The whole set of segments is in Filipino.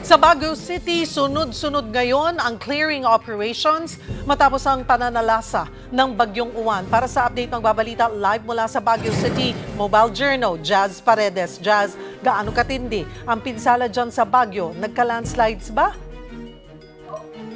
Sa Baguio City, sunod-sunod ngayon ang clearing operations matapos ang pananalasa ng Bagyong Uwan. Para sa update ng babalita live mula sa Baguio City, Mobile Journal, Jazz Paredes. Jazz, gaano katindi ang pinsala dyan sa Baguio? Nagka-landslides ba?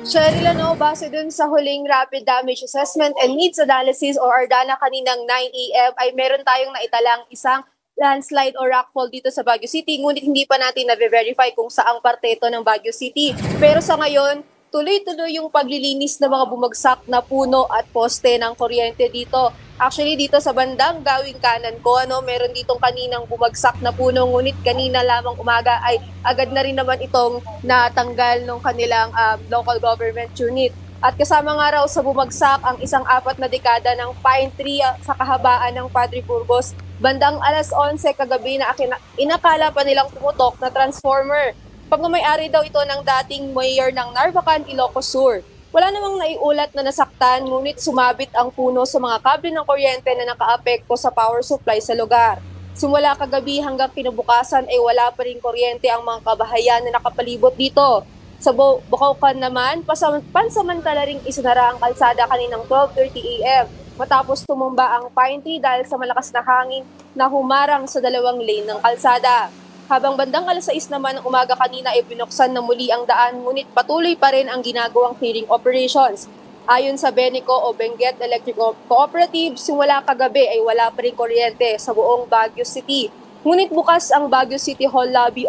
Cheryl, base dun sa huling Rapid Damage Assessment and Needs Analysis o RDANA kaninang 9 AM ay meron tayong naitalang isang landslide o rockfall dito sa Baguio City. Ngunit hindi pa natin na-verify kung saang parte ito ng Baguio City. Pero sa ngayon, tuloy-tuloy yung paglilinis ng mga bumagsak na puno at poste ng kuryente dito. Actually, dito sa bandang gawing kanan ko, meron ditong kaninang bumagsak na puno. Ngunit kanina lamang umaga ay agad na rin naman itong natanggal ng kanilang local government unit. At kasama nga raw sa bumagsak ang isang 4 na dekada ng pine tree sa kahabaan ng Padre Burgos. Bandang alas 11 kagabi na inakala pa nilang pumutok na transformer. Pagmamayari daw ito ng dating mayor ng Narvacan, Ilocos Sur. Wala namang naiulat na nasaktan, ngunit sumabit ang puno sa mga kable ng kuryente na nakaapekto sa power supply sa lugar. Simula kagabi hanggang kinabukasan ay wala pa rin kuryente ang mga kabahayan na nakapalibot dito. Sa Bukawkan naman, pansamantala ring isinara ang kalsada kaninang 12:30 AM matapos tumumba ang pine tree dahil sa malakas na hangin na humarang sa 2 lane ng kalsada. Habang bandang alas 6 naman ng umaga kanina ay binuksan na muli ang daan, ngunit patuloy pa rin ang ginagawang clearing operations. Ayon sa Benico o Benguet Electric Cooperative, simula kagabi ay wala pa rin kuryente sa buong Baguio City. Ngunit bukas ang Baguio City Hall lobby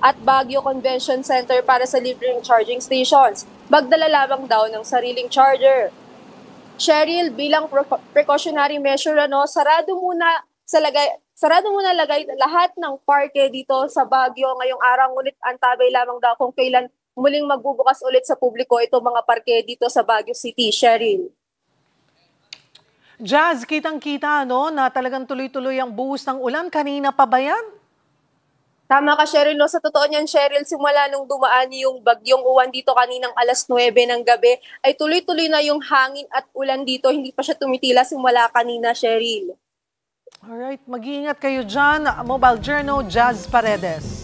at Baguio Convention Center para sa libreng charging stations. Magdala lamang daw ng sariling charger. Cheryl, bilang precautionary measure, sarado muna lagay lahat ng parke dito sa Baguio ngayong araw, ngunit antabay lamang daw kung kailan muling magbubukas ulit sa publiko itong mga parke dito sa Baguio City. Cheryl. Jazz, kitang-kita na talagang tuloy-tuloy ang buhos ng ulan. Kanina pa ba yan? Tama ka, Cheryl. Sa totoo niyan, Cheryl, simula nung dumaan yung Bagyong Uwan dito kaninang alas 9 ng gabi, ay tuloy-tuloy na yung hangin at ulan dito. Hindi pa siya tumitila simula kanina, Cheryl. Alright, mag-iingat kayo dyan. Mobile Journal, Jazz Paredes.